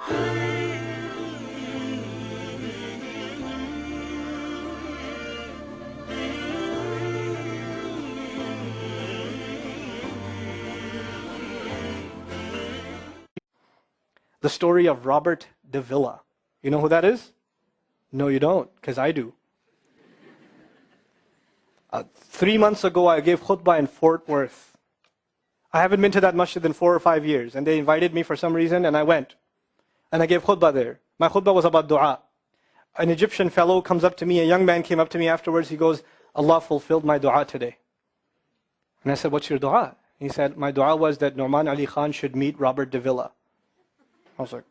The story of Robert Davila. You know who that is? No, you don't, because I do. 3 months ago, I gave khutbah in Fort Worth. I haven't been to that masjid in 4 or 5 years, and they invited me for some reason, and I went. And I gave khutbah there. My khutbah was about dua. An Egyptian fellow comes up to me, a young man came up to me afterwards, he goes, Allah fulfilled my dua today. And I said, what's your dua? He said, my dua was that Nouman Ali Khan should meet Robert Davila. I was like,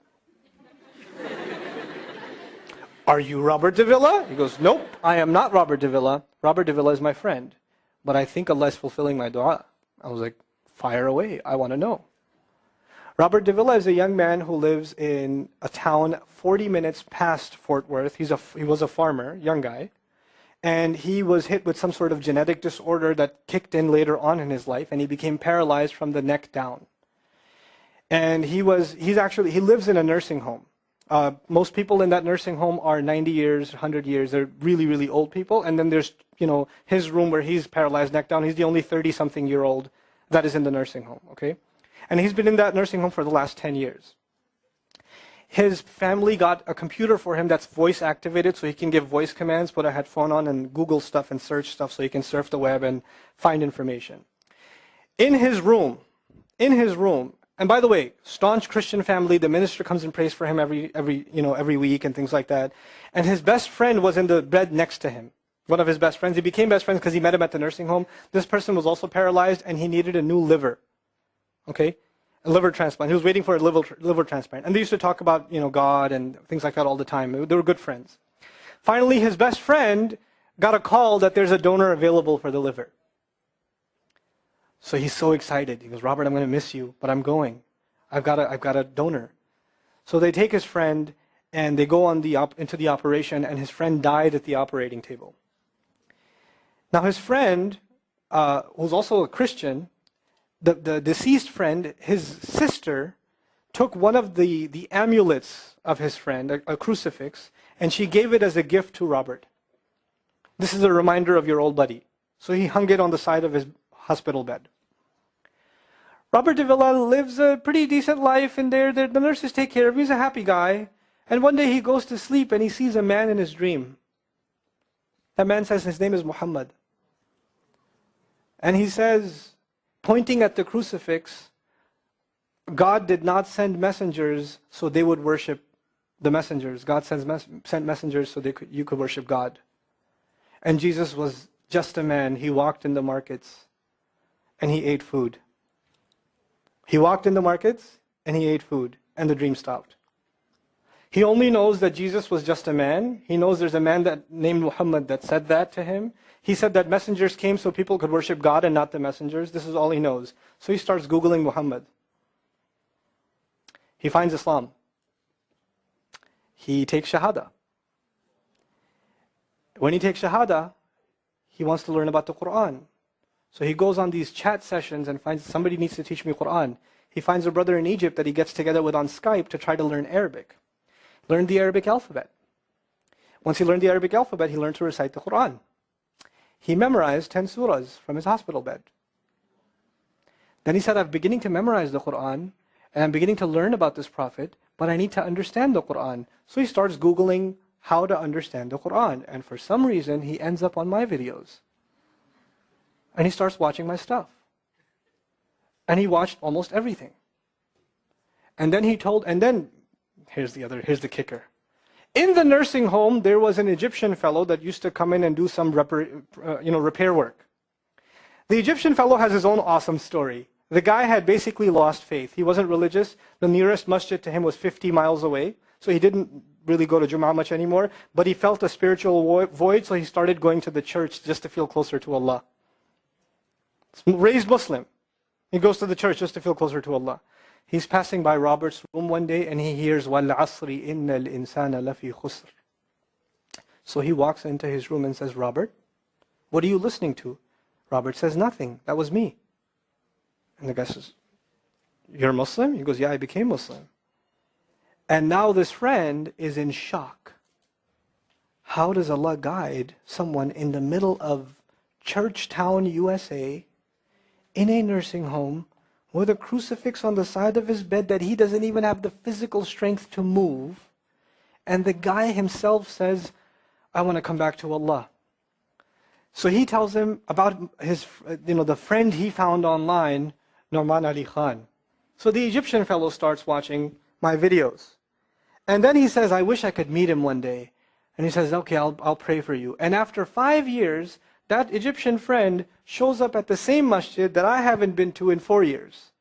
are you Robert Davila? He goes, nope, I am not Robert Davila. Robert Davila is my friend. But I think Allah is fulfilling my dua. I was like, fire away, I want to know. Robert Davila is a young man who lives in a town 40 minutes past Fort Worth. He was a farmer, young guy. And he was hit with some sort of genetic disorder that kicked in later on in his life, and he became paralyzed from the neck down. And he lives in a nursing home. Most people in that nursing home are 90 years, 100 years. They're really, really old people. And then there's, his room where he's paralyzed neck down. He's the only 30-something-year-old that is in the nursing home, okay? And he's been in that nursing home for the last 10 years. His family got a computer for him that's voice activated, so he can give voice commands, put a headphone on and Google stuff and search stuff so he can surf the web and find information. In his room, and by the way, staunch Christian family, the minister comes and prays for him every week and things like that. And his best friend was in the bed next to him. One of his best friends. He became best friends because he met him at the nursing home. This person was also paralyzed and he needed a new liver. Okay? A liver transplant. He was waiting for a liver transplant. And they used to talk about, God and things like that all the time. They were good friends. Finally, his best friend got a call that there's a donor available for the liver. So he's so excited. He goes, Robert, I'm going to miss you, but I'm going. I've got a donor. So they take his friend and they go into the operation, and his friend died at the operating table. Now his friend, who's also a Christian, the deceased friend, his sister, took one of the amulets of his friend, a crucifix, and she gave it as a gift to Robert. This is a reminder of your old buddy. So he hung it on the side of his hospital bed. Robert Davila lives a pretty decent life in there. The nurses take care of him. He's a happy guy. And one day he goes to sleep and he sees a man in his dream. That man says his name is Muhammad. And he says, pointing at the crucifix, God did not send messengers so they would worship the messengers. God sent messengers so you could worship God. And Jesus was just a man. He walked in the markets and he ate food. He walked in the markets and he ate food, and the dream stopped. He only knows that Jesus was just a man. He knows there's a man named Muhammad that said that to him. He said that messengers came so people could worship God and not the messengers. This is all he knows. So he starts Googling Muhammad. He finds Islam. He takes Shahada. When he takes Shahada, he wants to learn about the Quran. So he goes on these chat sessions and finds somebody needs to teach me Quran. He finds a brother in Egypt that he gets together with on Skype to try to learn Arabic. Learn the Arabic alphabet. Once he learned the Arabic alphabet, he learned to recite the Quran. He memorized 10 surahs from his hospital bed. Then he said, I'm beginning to memorize the Quran, and I'm beginning to learn about this prophet, but I need to understand the Quran. So he starts Googling how to understand the Quran. And for some reason, he ends up on my videos. And he starts watching my stuff. And he watched almost everything. And then here's the kicker. In the nursing home, there was an Egyptian fellow that used to come in and do some repair work. The Egyptian fellow has his own awesome story. The guy had basically lost faith. He wasn't religious. The nearest masjid to him was 50 miles away. So he didn't really go to Jum'ah much anymore. But he felt a spiritual void, so he started going to the church just to feel closer to Allah. Raised Muslim. He goes to the church just to feel closer to Allah. He's passing by Robert's room one day and he hears, وَالْعَصْرِ إِنَّ الْإِنسَانَ لَفِي خُسْرٍ. So he walks into his room and says, Robert, what are you listening to? Robert says, nothing. That was me. And the guy says, you're Muslim? He goes, yeah, I became Muslim. And now this friend is in shock. How does Allah guide someone in the middle of Churchtown, USA, in a nursing home, with a crucifix on the side of his bed that he doesn't even have the physical strength to move, and the guy himself says, I want to come back to Allah. So he tells him about his, the friend he found online, Norman Ali Khan. So the Egyptian fellow starts watching my videos. And then he says, I wish I could meet him one day. And he says, okay, I'll pray for you. And after 5 years, that Egyptian friend shows up at the same masjid that I haven't been to in 4 years.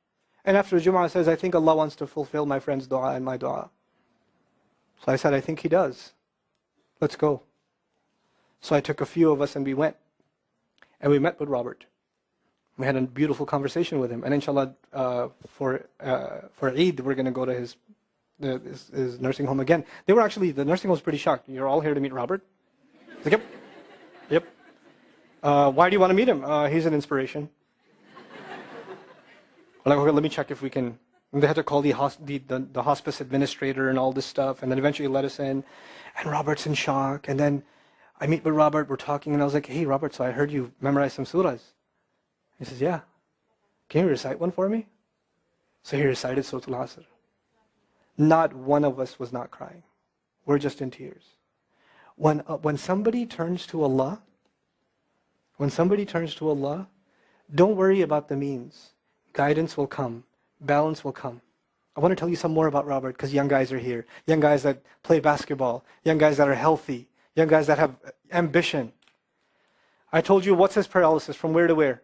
And after Jum'ah says, I think Allah wants to fulfill my friend's dua and my dua. So I said, I think He does. Let's go. So I took a few of us and we went. And we met with Robert. We had a beautiful conversation with him. And inshallah, for Eid, we're going to go to his nursing home again. The nursing home was pretty shocked. You're all here to meet Robert? He's like, yep. Why do you want to meet him? He's an inspiration. I'm like, okay, let me check if we can. And they had to call the hospice administrator and all this stuff, and then eventually let us in. And Robert's in shock. And then I meet with Robert, we're talking, and I was like, hey, Robert, so I heard you memorize some surahs. He says, yeah. Can you recite one for me? So he recited Surah Al-Asr. Not one of us was not crying. We're just in tears. When somebody turns to Allah, don't worry about the means. Guidance will come. Balance will come. I want to tell you some more about Robert because young guys are here. Young guys that play basketball. Young guys that are healthy. Young guys that have ambition. I told you what's his paralysis, from where to where?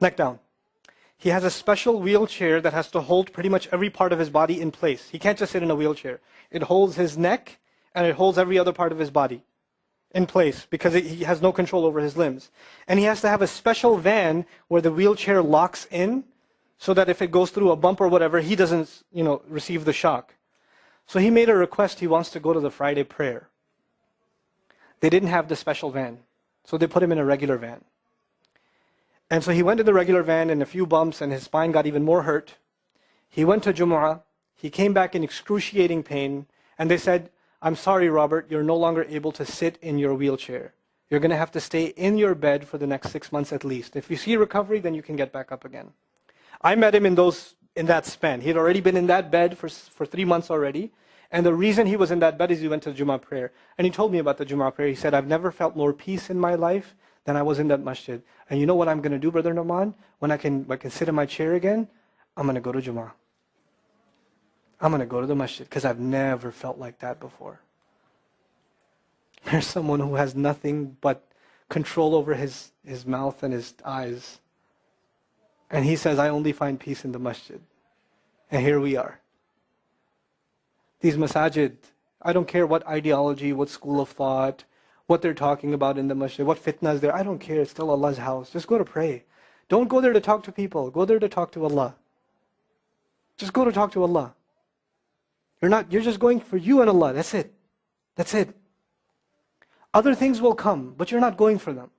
Neck down. He has a special wheelchair that has to hold pretty much every part of his body in place. He can't just sit in a wheelchair. It holds his neck and it holds every other part of his body in place because he has no control over his limbs. And he has to have a special van where the wheelchair locks in so that if it goes through a bump or whatever, he doesn't, receive the shock. So he made a request. He wants to go to the Friday prayer. They didn't have the special van, so they put him in a regular van. And so he went to the regular van and a few bumps and his spine got even more hurt. He went to Jumu'ah. He came back in excruciating pain. And they said, I'm sorry, Robert, you're no longer able to sit in your wheelchair. You're going to have to stay in your bed for the next 6 months at least. If you see recovery, then you can get back up again. I met him in that span. He had already been in that bed for 3 months already. And the reason he was in that bed is he went to the Jumu'ah prayer. And he told me about the Jumu'ah prayer. He said, I've never felt more peace in my life than I was in that masjid. And you know what I'm going to do, Brother Nauman? When I can sit in my chair again, I'm going to go to Jumu'ah. I'm going to go to the masjid because I've never felt like that before. There's someone who has nothing but control over his mouth and his eyes. And he says, I only find peace in the masjid. And here we are. These masajid, I don't care what ideology, what school of thought, what they're talking about in the masjid, what fitna is there. I don't care. It's still Allah's house. Just go to pray. Don't go there to talk to people. Go there to talk to Allah. Just go to talk to Allah. You're just going for you and Allah. That's it. That's it. Other things will come, but you're not going for them.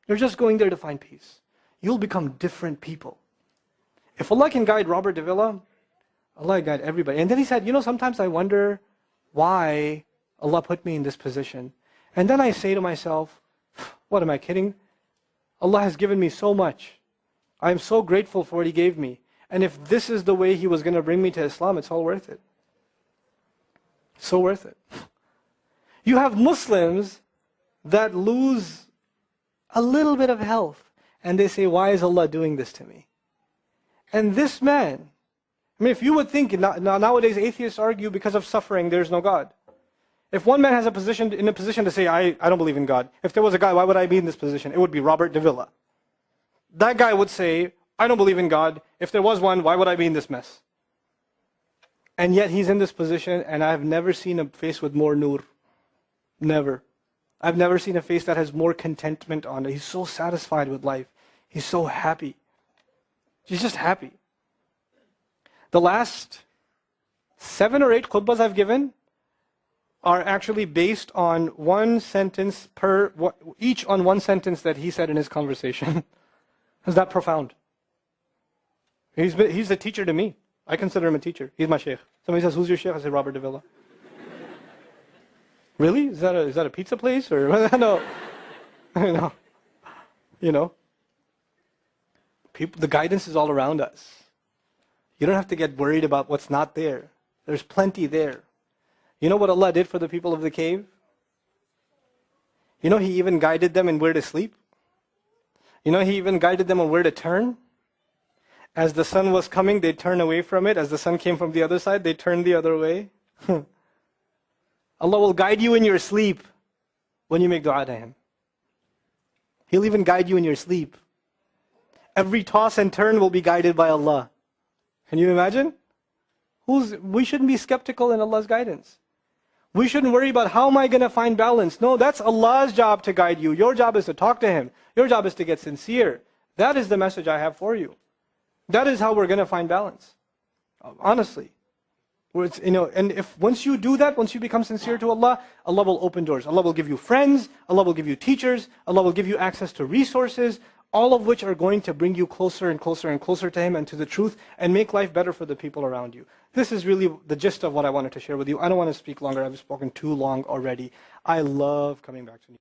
You're just going there to find peace. You'll become different people. If Allah can guide Robert Davila, Allah guide everybody. And then he said, sometimes I wonder why Allah put me in this position. And then I say to myself, what am I kidding? Allah has given me so much. I am so grateful for what He gave me. And if this is the way He was going to bring me to Islam, it's all worth it. So worth it. You have Muslims that lose a little bit of health. And they say, why is Allah doing this to me? And this man, if you would think, nowadays atheists argue because of suffering, there's no God. If one man has in a position to say, I don't believe in God. If there was a guy, why would I be in this position? It would be Robert Davila. That guy would say, I don't believe in God. If there was one, why would I be in this mess? And yet he's in this position, and I've never seen a face with more nur. Never. I've never seen a face that has more contentment on it. He's so satisfied with life. He's so happy. He's just happy. The last 7 or 8 khutbahs I've given are actually based on one sentence each on one sentence that he said in his conversation. Is that profound? He's a teacher to me. I consider him a teacher. He's my sheikh. Somebody says, who's your sheikh? I say, Robert Davila. Really? Is that a pizza place? Or no. No. You know. The guidance is all around us. You don't have to get worried about what's not there. There's plenty there. You know what Allah did for the people of the cave? You know He even guided them in where to sleep? You know He even guided them on where to turn? As the sun was coming, they'd turn away from it. As the sun came from the other side, they'd turn the other way. Allah will guide you in your sleep when you make dua to Him. He'll even guide you in your sleep. Every toss and turn will be guided by Allah. Can you imagine? We shouldn't be skeptical in Allah's guidance. We shouldn't worry about how am I going to find balance. No, that's Allah's job to guide you. Your job is to talk to Him. Your job is to get sincere. That is the message I have for you. That is how we're going to find balance. Honestly. And if once you do that, once you become sincere to Allah, Allah will open doors. Allah will give you friends. Allah will give you teachers. Allah will give you access to resources, all of which are going to bring you closer and closer and closer to Him and to the truth and make life better for the people around you. This is really the gist of what I wanted to share with you. I don't want to speak longer. I've spoken too long already. I love coming back to you.